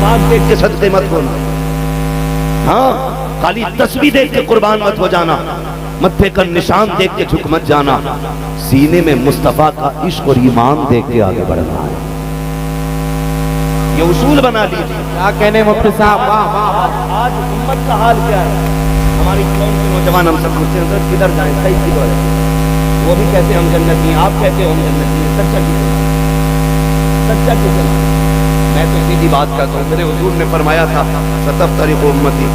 پاک دیکھ کے صدقے مت ہونا، ہاں خالی تصویر دیکھ کے قربان مت ہو جانا، متھے کا نشان دیکھ کے جھک مت جانا، سینے میں مصطفیٰ کا عشق اور ایمان دیکھ کے آگے بڑھنا ہے۔ یہ اصول بنا لیجیے۔ کیا کہنے مفتی صاحب، واہ واہ۔ آج امت کا حال کیا ہے؟ ہماری قوم کے نوجوان ہم سب پوچھتے ہیں کدھر جائیں، صحیح کدھر ہے؟ وہ بھی کہتے ہیں ہم جنتی ہیں، آپ کہتے ہو ہم جنتی ہیں، سچا کدھر ہے؟ سچا کدھر ہے؟ میں تو سیدھی بات کہتا ہوں، میرے حضور نے فرمایا تھا ستفترق امتی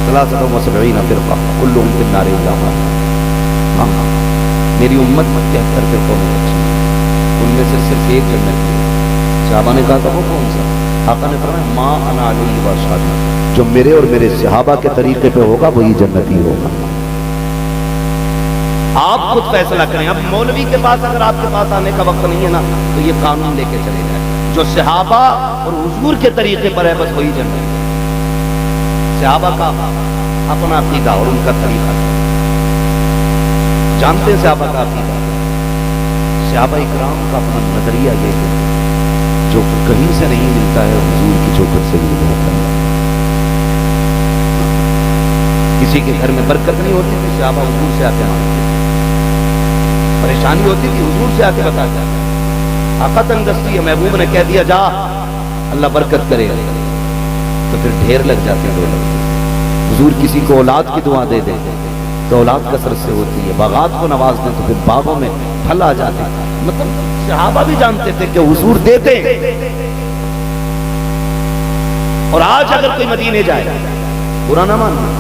ثلاثۃ و سبعین فرقہ کلہم فی النار الا واحدہ۔ ہاں میری امت 73 فرقوں میں بچی ہے، ان میں سے صرف ایک جنتی ہے۔ صحابہ نے کہا کہ وہ کون سا؟ آقا نے فرمایا ما انا علیہ واصحابی، جو میرے اور میرے صحابہ کے طریقے پہ ہوگا وہی جنتی ہوگا۔ آپ خود فیصلہ کریں۔ اب مولوی کے پاس اگر آپ کے پاس آنے کا وقت نہیں ہے نا تو یہ قانون لے کے چلے جائیں، جو صحابہ اور حضور کے طریقے پر ہے بس وہی جنتی ہے۔ صحابہ کا اپنا عقیدہ اور ان کا طریقہ جانتے ہیں، صحابہ کا عقیدہ، صحابہ اکرام کا اپنا نظریہ یہ ہے جو کہیں سے نہیں ملتا ہے، حضور کی چوکھٹ سے مل جاتا ہے۔ کسی کے گھر میں برکت نہیں ہوتی تھی، صحابہ حضور سے آتے ہیں، پریشانی ہوتی تھی حضور سے آ کے بتاتے ہیں۔ آقا تنگ دستی ہے، محبوب نے کہہ دیا جا اللہ برکت کرے تو پھر ڈھیر لگ جاتے ہیں لوگ۔ حضور کسی کو اولاد کی دعا دے دیں تو اولاد کثرت سے ہوتی ہے، باغات کو نواز دیں تو پھر باغوں میں پھل آ جاتے ہیں۔ مطلب صحابہ بھی جانتے تھے کہ حضور دیتے ہیں۔ اور آج اگر کوئی مدینے جائے برا نہ ماننا،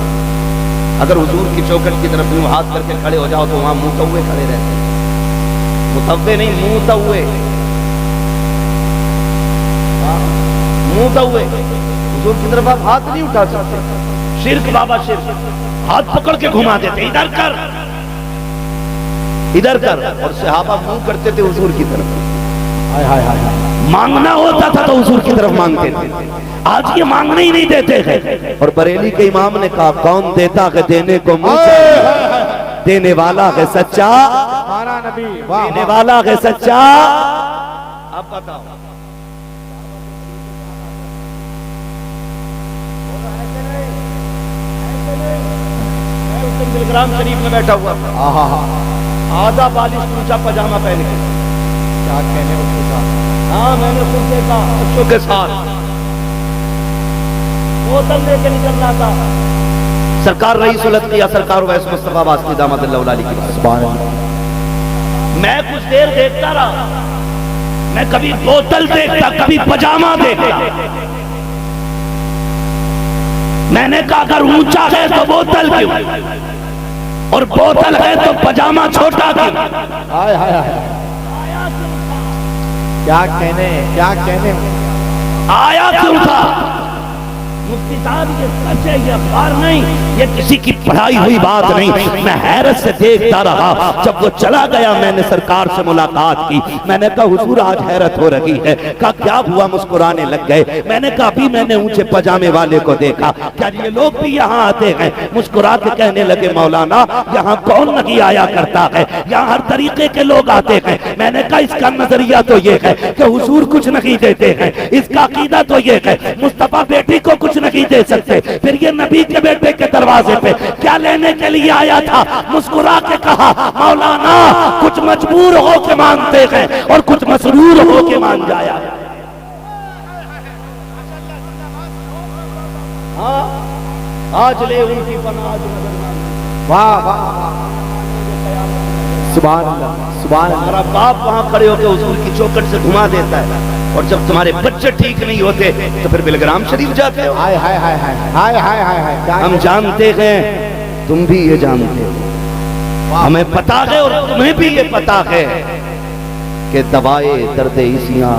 اگر حضور کی چوکھٹ کی طرف یوں ہاتھ کر کے کھڑے ہو جاؤ تو وہاں منہ ہوئے کھڑے رہتے ہیں، متوے نہیں منہ ہوئے، منہ ہوئے۔ حضور کی طرف آپ ہاتھ نہیں اٹھا سکتے، شرک بابا شرک، ہاتھ پکڑ کے گھما دیتے ادھر کر ادھر کر، اور صحابہ منہ کرتے تھے حضور کی طرف۔ مانگنا ہوتا تھا تو حضور کی طرف مانگتے تھے، آج یہ مانگنے ہی نہیں دیتے ہیں۔ اور بریلی کے امام نے کہا کون دیتا ہے دینے کو منہ چاہیے، دینے والا ہے سچا، دینے والا ہے سچا۔ اب بتاؤ گرام شریف میں بیٹھا ہوا تھا، آدھا بالش اونچا پاجامہ پہن کے، کیا کہنے مفتی صاحب، ہاں میں نے خود دیکھا بچوں کے ساتھ بوتل لے کے نکلنا تھا۔ سرکار رئیس الاتقیاء سرکار ویس مصطفیٰ واسطی دامت اللہ علیہ کی بات، میں کچھ دیر دیکھتا رہا، میں کبھی بوتل دیکھتا کبھی پاجامہ دیکھتا، میں نے کہا اگر اونچا ہے تو بوتل کیوں، اور بوتل ہے تو پاجامہ چھوٹا کیوں؟ کیا کہنے آیا کیوں تھا؟ مفتی صاحب یہ سچ ہے، یہ اخبار نہیں، یہ کسی کی پڑھائی ہوئی بات نہیں۔ میں حیرت سے دیکھتا رہا، جب وہ چلا گیا میں نے سرکار سے ملاقات کی، میں نے کہا حضور آج حیرت ہو رہی ہے، کہا کیا ہوا؟ مسکرانے لگ گئے۔ میں نے کہا ابھی میں نے اونچے پاجامے والے کو دیکھا، کیا یہ لوگ بھی یہاں آتے ہیں؟ مسکرا کے کہنے لگے مولانا یہاں کون نہیں آیا کرتا ہے، یہاں ہر طریقے کے لوگ آتے ہیں۔ میں نے کہا اس کا نظریہ تو یہ ہے کہ حضور کچھ نہیں دیتے ہیں، اس کا عقیدہ تو یہ ہے مصطفیٰ بیٹی کو کچھ نہیں دے سکتے، پھر یہ نبی کے بیٹے کے دروازے پہ کیا لینے کے لیے آیا تھا؟ مسکرا کے کہا مولانا کچھ مجبور ہو کے مانتے ہیں اور کچھ مسرور ہو کے مان جایا۔ آج لے ان کی پناہ، واہ واہ، سبحان اللہ سبحان اللہ۔ ہمارا باپ وہاں کھڑے ہو کے حضور کی چوکھٹ سے گھما دیتا ہے، اور جب تمہارے بچے ٹھیک نہیں ہوتے تو پھر بلگرام شریف جاتے ہو۔ ہائے ہائے ہائے ہائے ہائے ہائے ہائے، ہم جانتے ہیں، تم بھی یہ جانتے ہو، ہمیں پتا ہے اور تمہیں بھی یہ پتا ہے کہ دوائے درد عیسیاں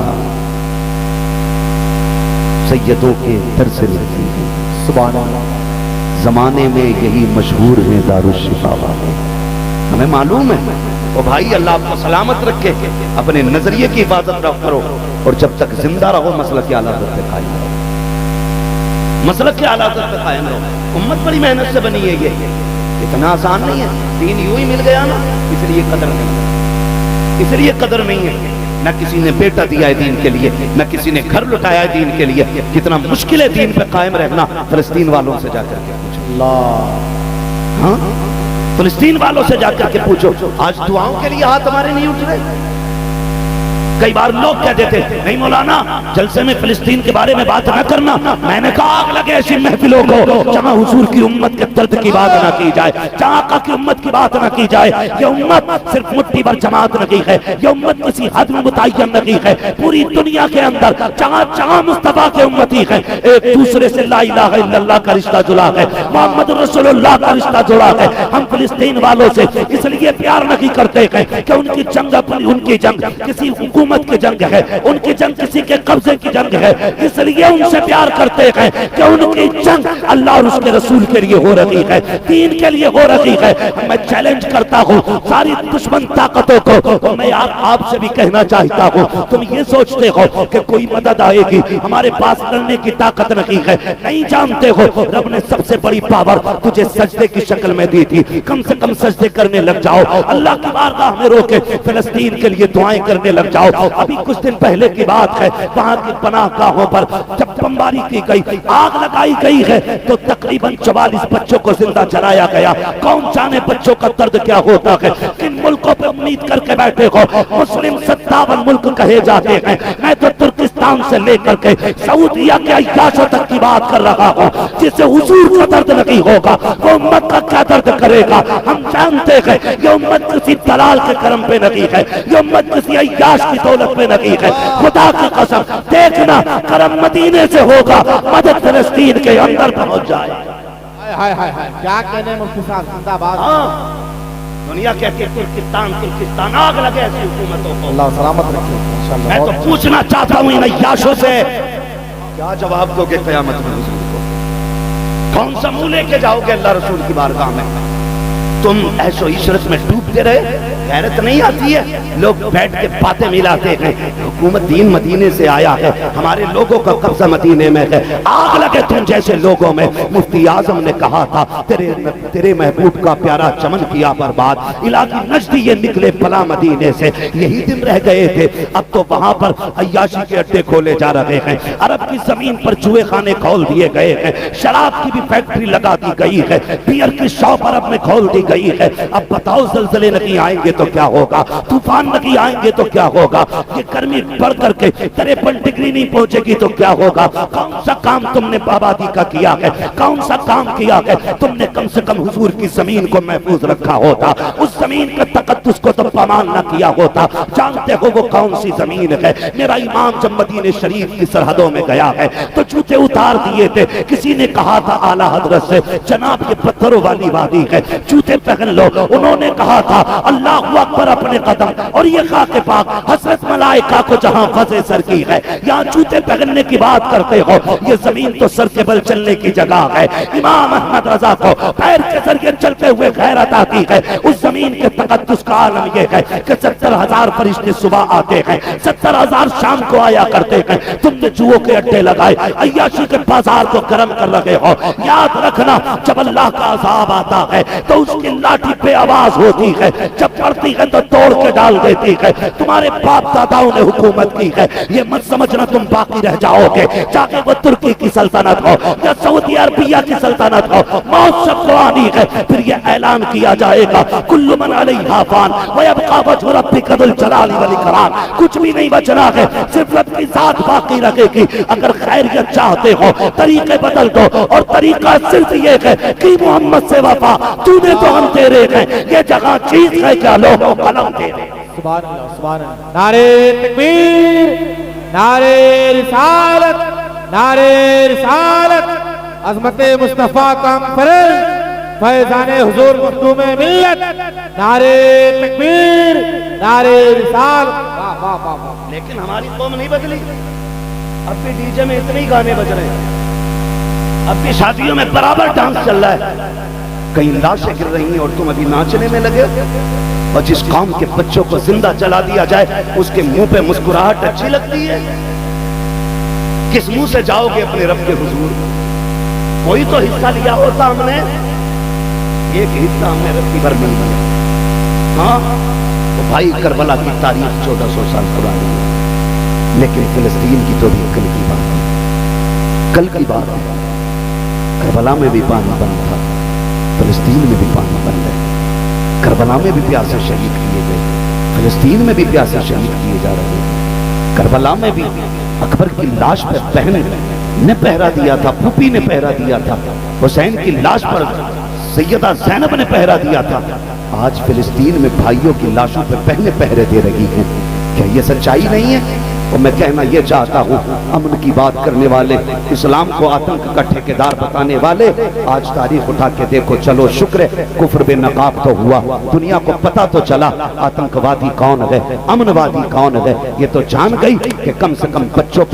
سیدوں کے در سے ملتی ہیں۔ سبحان اللہ۔ زمانے میں یہی مشہور ہیں دارالشفا والے، ہمیں معلوم ہے۔ اور بھائی اللہ آپ کو سلامت رکھے، اپنے نظریے کی حفاظت کرو، اور جب تک زندہ رہو مسلک اعلیٰ حضرت پہ قائم رہو، مسلک اعلیٰ حضرت پہ قائم رہو۔ امت بڑی محنت سے بنی ہے، یہ اتنا آسان نہیں ہے، دین یوں ہی مل گیا نا، اس لیے قدر نہیں ہے، اس لیے قدر نہیں ہے۔ نہ کسی نے بیٹا دیا ہے دین کے لیے، نہ کسی نے گھر لٹایا ہے دین کے لیے. کتنا مشکل ہے دین پہ قائم رہنا. فلسطین والوں سے جا کر کے پوچھو. اللہ. ہاں فلسطین والوں سے جا کر کے پوچھو. آج دعاؤں کے لیے ہاتھ ہمارے نہیں اٹھ رہے. کئی بار لوگ کہتے تھے نہیں مولانا جلسے میں فلسطین کے بارے میں بات نہ کرنا. میں نے کہا آگ لگے ایسی محفلوں کو جہاں حضور کی امت کے درد کی بات نہ کی جائے، جہاں آقا کی امت کی بات نہ کی جائے. یہ امت صرف مٹھی بھر جماعت نہیں ہے، یہ امت کسی حد میں متعین نہیں ہے. پوری دنیا کے اندر جہاں جہاں مصطفیٰ کے امتی ہیں ایک دوسرے سے لا الہ الا اللہ کا رشتہ جڑا ہے، محمد رسول اللہ کا رشتہ جڑا ہے. ہم فلسطین والوں سے اس لیے پیار نہیں کرتے ہیں کہ ان کی جنگ ان کی جنگ کسی حکومت کی جنگ ہے، ان کی جنگ کسی کے قبضے کی جنگ ہے. اس لیے ان سے پیار کرتے ہیں کہ ان کی جنگ اللہ اور اس کے رسول کے لیے ہو رہی ہے، دین کے لیے ہو رہی ہے. میں چیلنج کرتا ہوں ساری دشمن طاقتوں کو. میں آپ سے بھی کہنا چاہتا ہوں تم یہ سوچتے ہو کہ کوئی مدد آئے گی، ہمارے پاس لڑنے کی طاقت نہیں ہے. نہیں جانتے ہو رب نے سب سے بڑی پاور تجھے سجدے کی شکل میں دی تھی. کم سے کم سجدے کرنے لگ جاؤ، اللہ کی بارگاہ میں رو کے فلسطین کے لیے دعائیں کرنے لگ جاؤ. ابھی کچھ دن پہلے کی بات ہے، وہاں کی پناہ گاہوں پر جب بمباری کی گئی، آگ لگائی گئی ہے تو تقریباً 44 بچوں کو زندہ جلایا گیا. کون جانے بچوں کا درد کیا ہوتا ہے. کن ملکوں پہ امید کر کے بیٹھے ہو؟ مسلم 57 ملک کہے جاتے ہیں. میں تو ترکستان سے لے کر کے سعودیہ کے عیاشوں تک کی بات کر رہا ہوں. جسے حضور کا درد نہیں ہوگا وہ امت کا کیا درد کرے گا. ہم جانتے ہیں یہ امت کسی دلال کے کرم پہ نہیں ہے، یہ امت کسی عیاش کی دولت پہ نہیں ہے. خدا کی قسم دیکھنا کرم مدینے سے ہوگا، مدد فلسطین کے اندر پہنچ جائے. ہائے ہائے ہائے کیا کہنے مفتی صاحب زندہ باد. دنیا کہتی ہے ترکستان آگ لگے ایسی حکومتوں کو. اللہ سلامت رکھے. میں تو پوچھنا چاہتا ہوں ان عیاشوں سے کیا جواب دو گے قیامت میں حضور کو؟ کون سا منہ لے کے جاؤ گے اللہ رسول کی بارگاہ میں؟ تم ایسو عشرت میں ڈوبتے رہے. غیرت نہیں آتی ہے؟ لوگ بیٹھ کے باتیں ملاتے ہیں حکومت دین مدینے سے آیا ہے، ہمارے لوگوں کا قبضہ مدینے میں ہے. آگ لگے تم جیسے لوگوں میں. مفتی اعظم نے کہا تھا تیرے محبوب کا پیارا چمن کیا برباد، علاقی نجدی یہ نکلے بلا مدینے سے. یہی دن رہ گئے تھے، اب تو وہاں پر عیاشی کے اڈے کھولے جا رہے ہیں. عرب کی زمین پر جوئے خانے کھول دیے گئے ہیں، شراب کی بھی فیکٹری لگا دی گئی ہے، بیئر کی شاپ عرب میں کھول دی گئی ہے. اب بتاؤ زلزلے نہیں آئیں گے تو کیا ہوگا، طوفان نہیں آئیں گے تو کیا ہوگا، یہ گرمی بڑھ کر کے 53 ڈگری نہیں پہنچے گی تو کیا ہوگا. کون سا کام تم نے آبادی کا کیا ہے، کون سا کام کیا ہے. تم نے کم سے کم حضور کی زمین کو محفوظ رکھا ہوتا، اس زمین کا تقدس کو تو پامان نہ کیا ہوتا. جانتے ہو وہ کون سی زمین ہے؟ میرا امام جب مدینہ شریف کی سرحدوں میں گیا ہے تو جوتے اتار دیے تھے. کسی نے کہا تھا اعلیٰ حضرت سے جناب یہ پتھروں والی وادی ہے، جوتے پہن لو. انہوں نے کہا تھا اللہ اکبر اپنے قدم، اور یہ خاک پاک حضرت ملائکہ کو جہاں فضے سر کی ہے یہاں جوتے پہننے کی بات کرتے ہو. یہ زمین تو سر کے بل چلنے کی جگہ ہے. امام احمد رضا کو پیر کے ذریعے چلتے ہوئے غیرت آتی ہے. اس زمین کے تقدس کا عالم یہ ہے کہ 70,000 فرشتے صبح آتے ہیں، 70,000 شام کو آیا کرتے ہیں. تم نے جوؤں کے اڈے لگائے، عیاشی کے بازار کو گرم کر رہے ہو. یاد رکھنا جب اللہ کا عذاب آتا ہے تو اس کی لاٹھی پہ آواز ہوتی ہے، جب پڑتی ہے تو توڑ کے ڈال دیتی ہے. تمہارے باپ داداؤں نے حکومت کی ہے، یہ مت سمجھنا تم باقی رہ جاؤ گے. چاہے وہ ترکی کی سلطنت ہو یا سعودی عربیہ کی سلطنت ہو، موت سب کو آنی ہے. پھر یہ اعلان کیا جائے گا کل من علیہا فان ویبقی وجہ ربک ذو الجلال والاکرام. کچھ بھی نہیں بچنا ہے، صرف رب کی ذات باقی رہے گی. اگر خیریت چاہتے ہو طریقے بدل دو، اور طریقہ صرف یہ ہے کہ محمد سے وفا. تو نے تو ہم تیرے ہیں، یہ جگہ چیز ہے کیا لوگوں قلم تیرے. سبحان اللہ سبحان اللہ. نعرہ تکبیر، نعرہ رسالت، نعرہ رسالت. عظمت مصطفیٰ کانفرنس فیضان حضور مخدوم ملت. نعرہ تکبیر، نعرہ رسالت. واہ واہ واہ واہ. لیکن ہماری قوم نہیں بدلی. اب بھی ڈی جے میں اتنے ہی گانے بج رہے ہیں، اب بھی شادیوں میں برابر ڈانس چل رہا ہے. کہیں لاشیں گر رہی ہیں اور تم ابھی ناچنے میں لگے. اور جس قوم کے بچوں کو زندہ جلا دیا جائے اس کے منہ پہ مسکراہٹ اچھی لگتی ہے. کس منہ سے جاؤ گے اپنے رب کے حضور؟ کوئی تو حصہ لیا ہوتا ہم نے، ایک حصہ ہم نے رب کی برکت میں. ہاں تو بھائی کربلا کی تاریخ 1400 سال پرانی ہے، لیکن فلسطین کی تو بھی کل کی بات ہے، کل کی بات ہے۔ کربلا میں بھی پانی بند تھا، فلسطین میں بھی پانی بند ہے۔ کربلا میں بھی پیاسے شہید کیے گئے، فلسطین میں بھی پیاسے شہید کیے جا رہے ہیں۔ کربلا میں بھی اکبر کی لاش پر بہن نے پہرا دیا تھا، پھوپھی نے پہرا دیا تھا، حسین کی لاش پر سیدہ زینب نے پہرا دیا تھا۔ آج فلسطین میں بھائیوں کی لاشوں پر بہنیں پہرے دے رہی ہیں۔ کیا یہ سچائی نہیں ہے؟ اور میں کہنا یہ چاہتا ہوں، امن کی بات کرنے والے، اسلام کو آتنک کا ٹھیکیدار بتانے والے، آج تاریخ اٹھا کے دیکھو، چلو شکر ہے کفر بے نقاب تو ہوا، دنیا کو پتا تو چلا آتنک وادی کون ہے، امن وادی کون ہے۔ یہ تو جان گئی کہ کم سے کم بچوں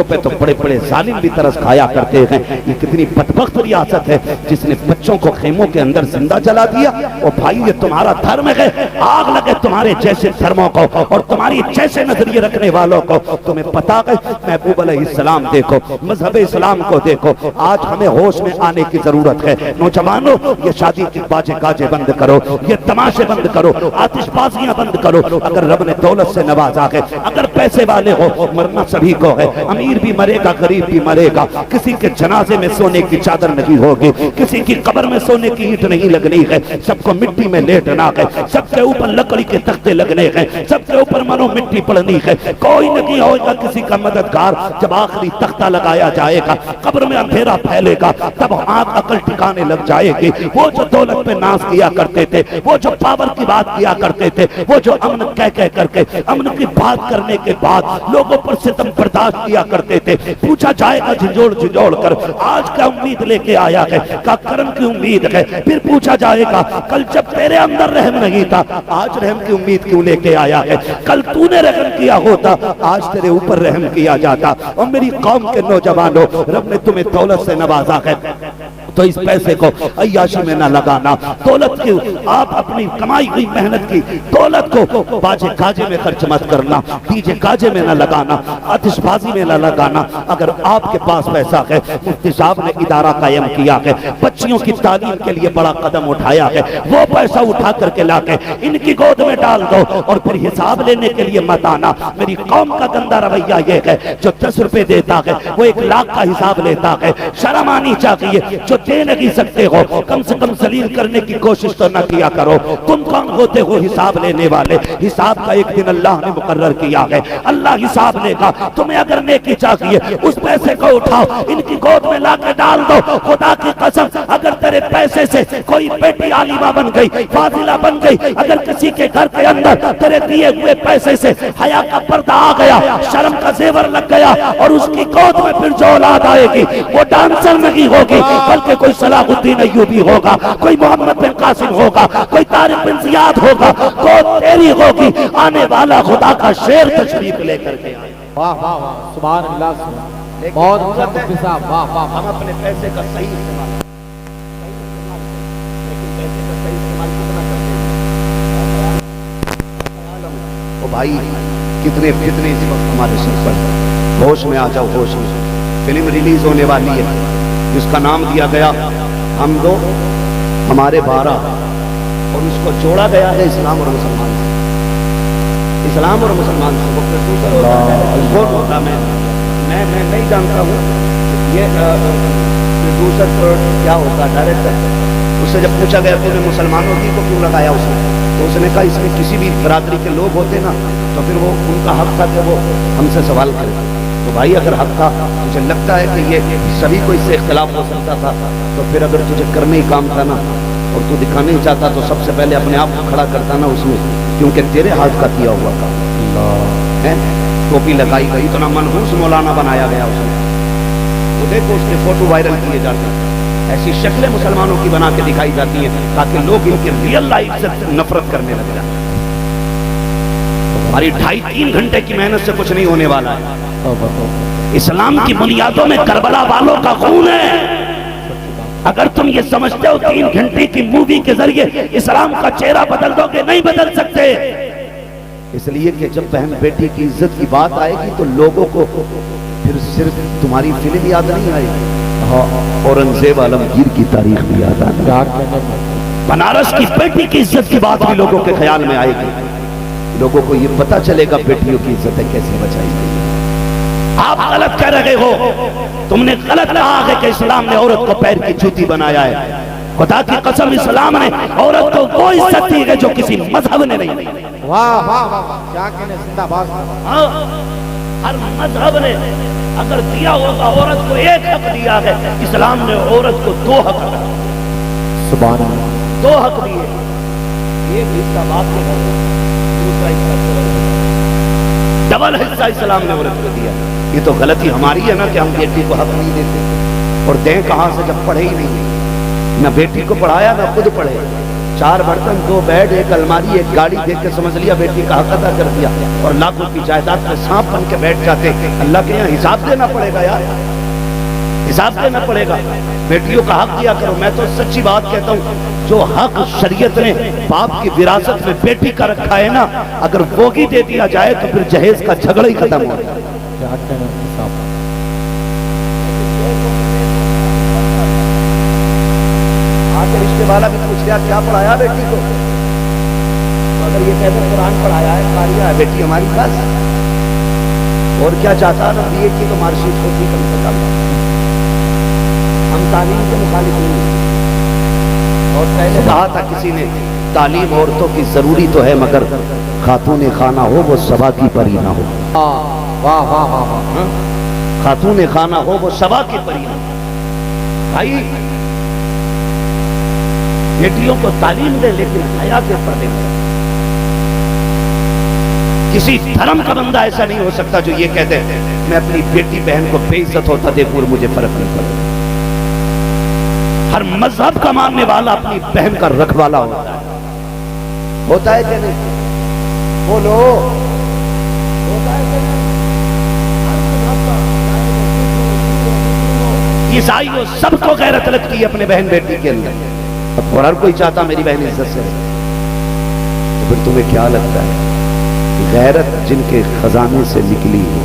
پہ تو بڑے بڑے ظالم بھی ترس کھایا کرتے ہیں۔ یہ کتنی بدبخت ریاست ہے جس نے بچوں کو خیموں کے اندر زندہ جلا دیا۔ اور بھائی یہ تمہارا دھرم ہے، آگ لگے تمہارے جیسے دھرموں کو اور تمہاری جیسے نظریے رکھنے والوں کو۔ تمہیں پتا ہے محبوب علیہ السلام دیکھو، مذہب اسلام کو دیکھو، آج ہمیں ہوش میں آنے کی ضرورت ہے۔ نوجوانوں، یہ شادی کی باجے گاجے بند کرو، یہ تماشے بند کرو، آتش بازیاں بند کرو۔ اگر رب نے دولت سے نوازا ہے، اگر پیسے والے ہو، مرنا سبھی کو ہے، امیر بھی مرے گا، غریب بھی مرے گا۔ کسی کے جنازے میں سونے کی چادر نہیں ہوگی، کسی کی قبر میں سونے کی اینٹ نہیں لگنی ہے، سب کو مٹی میں لیٹنا ہے، سب کے اوپر لکڑی کے تختے لگنے ہیں، سب کے اوپر منو مٹی پڑنی ہے۔ کوئی نہیں ہوگا کسی کا مددگار۔ جب آخری تختہ لگایا جائے گا، قبر میں اندھیرا پھیلے گا، تب آنکھ عقل ٹھکانے لگ جائے گی۔ وہ جو دولت پہ ناز کیا کرتے تھے، وہ جو پاور کی بات کیا کرتے تھے، وہ جو امن کہہ کر کے امن کی بات کرنے کے بعد لوگوں پر ستم برداشت کیا کرتے تھے، پوچھا جائے گا جھنجھوڑ کر آج کیا امید لے کے آیا ہے، کیا کرم کی امید ہے؟ پھر پوچھا جائے گا کل جب تیرے اندر رحم نہیں تھا، آج رحم کی امید کیوں لے کے آیا ہے؟ کل تو نے رحم کیا ہوتا، آج تیرے اوپر رحم کیا جاتا۔ اور میری قوم کے نوجوانوں، رب نے تمہیں دولت سے نوازا ہے تو اس پیسے کو عیاشی میں نہ لگانا۔ دولت کی، آپ اپنی کمائی ہوئی محنت کی دولت کو باجے گاجے میں خرچ مت کرنا، ڈیجے گاجے میں نہ لگانا، آتش بازی میں نہ لگانا۔ اگر آپ کے پاس پیسہ ہے، مفتی صاحب نے ادارہ قائم کیا ہے، بچیوں کی تعلیم کے لیے بڑا قدم اٹھایا ہے، وہ پیسہ اٹھا کر کے لا کے ان کی گود میں ڈال دو اور پھر حساب لینے کے لیے مت آنا۔ میری قوم کا گندا رویہ یہ ہے، جو 10 روپے دیتا ہے وہ 1 لاکھ کا حساب لیتا ہے۔ شرم آنی چاہیے، جو دے نہیں سکتے ہو کم سے کم ذلیل کرنے کی کوشش تو نہ کیا کرو۔ تم کون ہوتے ہو حساب لینے والے؟ حساب کا ایک دن اللہ نے مقرر کیا ہے، اللہ حساب لے گا۔ تمہیں اگر نیکی چاہیے اس پیسے کو اٹھاؤ، ان کی گود میں لا کے ڈال دو۔ خدا کی قسم اگر تیرے پیسے سے کوئی بیٹی عالمہ بن گئی، فاضلہ بن گئی، اگر کسی کے گھر کے اندر تیرے دیے ہوئے پیسے سے حیا کا پردہ آ گیا، شرم کا زیور لگ گیا، اور اس کی گود میں پھر جو اولاد آئے گی وہ ڈانسر نہیں ہوگی، بلکہ کوئی صلاح الدین ایوبی ہوگا، کوئی محمد بن قاسم ہوگا، کوئی طارق بن زیاد ہوگا، گود تیری ہوگی۔ آنے والا خدا کا شیر تشریف لے کر کے آئے۔ واہ واہ واہ، سبحان اللہ، بہت اچھا مفتی صاحب، واہ واہ۔ ہم اپنے پیسے کا صحیح استعمال، لیکن پیسے کا صحیح استعمال کتنا کرتے ہیں؟ او بھائی کتنے فتنے اس وقت ہمارے سر پر، ہوش میں آ جاؤ، ہوش میں۔ فلم ریلیز ہونے والی ہے جس کا نام دیا گیا ہم دو ہمارے 12، اور اس کو جوڑا گیا ہے اسلام اور مسلمان سے۔ اسلام اور مسلمان سے وہ پروڈیوسر ہوتا ہے، میں نہیں جانتا ہوں یہ پروڈیوسر کیا ہوتا ہے، ڈائریکٹر۔ اس سے جب پوچھا گیا تو نے مسلمانوں کی کو کیوں لگایا اس نے، تو اس نے کہا اس میں کسی بھی برادری کے لوگ ہوتے نا تو پھر وہ ان کا حق تھا کہ وہ ہم سے سوال کرے۔ تو بھائی اگر حق تھا، مجھے لگتا ہے کہ یہ سبھی کو اس سے اختلاف ہو سکتا تھا، تو پھر اگر تجھے کرنے ہی کام تھا نا اور تو دکھانا ہی چاہتا تو سب سے پہلے اپنے آپ کو کھڑا کرتا نا اس میں، کیونکہ تیرے ہاتھ کا کیا ہوا کام ہے۔ ٹوپی لگائی گئی، اتنا منحوس مولانا بنایا گیا اس نے، وہ دیکھو اس کے فوٹو وائرل کیے جاتے ہیں، ایسی شکلیں مسلمانوں کی بنا کے دکھائی جاتی ہیں تاکہ لوگ ان کی ریئل لائف سے نفرت کرنے لگ جائیں۔ ہماری 2.5-3 گھنٹے کی محنت سے کچھ نہیں ہونے والا ہے۔ اسلام کی بنیادوں میں کربلا والوں کا خون ہے۔ اگر تم یہ سمجھتے ہو 3 گھنٹے کی مووی کے ذریعے اسلام کا چہرہ بدل دو گے، نہیں بدل سکتے۔ اس لیے کہ جب بہن بیٹی کی عزت کی بات آئے گی تو لوگوں کو پھر صرف تمہاری فلم یاد نہیں آئے گی، اورنگزیب عالمگیر کی تاریخ بھی یاد آئے گی، بنارس کی بیٹی کی عزت کی بات بھی لوگوں کے خیال میں آئے گی۔ لوگوں کو یہ پتا چلے گا بیٹیوں کی عزتیں کیسے بچائی گئی۔ آپ غلط کہہ رہے ہو، تم نے غلط کہا ہے کہ اسلام نے عورت کو پیر کی جوتی بنایا ہے۔ خدا کی قسم اسلام نے عورت کو وہ عزت دی ہے جو کسی مذہب نے نہیں دی۔ واہ واہ واہ واہ، کیا کہنے زندہ باد۔ ہاں، ہر مذہب نے اگر دیا ہوگا عورت کو ایک حق دیا ہے، اسلام نے عورت کو دو حق دیا، سبحان اللہ، دو حق دیے، ایک حصہ باپ کے گھر میں، دوسرا حصہ شوہر کے گھر میں۔ ڈبل حصہ اسلام نے عورت کو دیا۔ یہ تو غلطی ہماری ہے نا کہ ہم بیٹی کو حق نہیں دیتے، اور دیں کہاں سے جب پڑھے ہی نہیں، نہ بیٹی کو پڑھایا نہ خود پڑھے، 4 برتن 2 بیڈ 1 الماری 1 گاڑی دیکھ کے سمجھ لیا بیٹی کا حق ادا کر دیا، اور لاکھوں کی جائیداد میں سانپ بن کے بیٹھ جاتے۔ اللہ کے یہاں حساب دینا پڑے گا یار، حساب دینا پڑے گا۔ بیٹیوں کا حق دیا کرو۔ میں تو سچی بات کہتا ہوں، جو حق شریعت نے باپ کی وراثت میں بیٹی کا رکھا ہے نا، اگر وہ ہی دے دیا جائے تو پھر جہیز کا جھگڑا ہی ختم ہو جائے۔ کیا کہنے مفتی صاحب۔ آج رشتے والا بھی پوچھ لیا کیا پڑھایا بیٹی کو، اگر یہ کہتے قرآن پڑھایا ہے، قاریہ ہے بیٹی ہماری بس، اور کیا چاہتا نا، بی اے کی تو مارک شیٹ ہوتی کم سے کم۔ ہم تعلیم کے مخالف نہیں ہیں، اور پہلے کہا تھا کسی نے تعلیم عورتوں کی ضروری تو ہے مگر خاتون خانہ ہو وہ صبا کی پری نہ ہو۔ واہ واہ واہ واہ، خاتون خانہ ہو وہ صبا کی پری نہ ہو۔ بھائی بیٹیوں کو تعلیم دے لیکن حیا کے پردے میں۔ کسی دھرم کا بندہ ایسا نہیں ہو سکتا جو یہ کہتے ہیں میں اپنی بیٹی بہن کو بے عزت ہوتا دیکھوں اور مجھے فرق نہیں پڑتا۔ ہر مذہب کا ماننے والا اپنی بہن کا رکھوالا ہوتا ہے کہ نہیں؟ بولو، ہوتا ہے کہ نہیں؟ عیسائیوں سب کو غیرت لگتی ہے اپنے بہن بیٹی کے اندر، اور ہر کوئی چاہتا میری بہن عزت سے رہے۔ تو پھر تمہیں کیا لگتا ہے غیرت جن کے خزانے سے نکلی ہو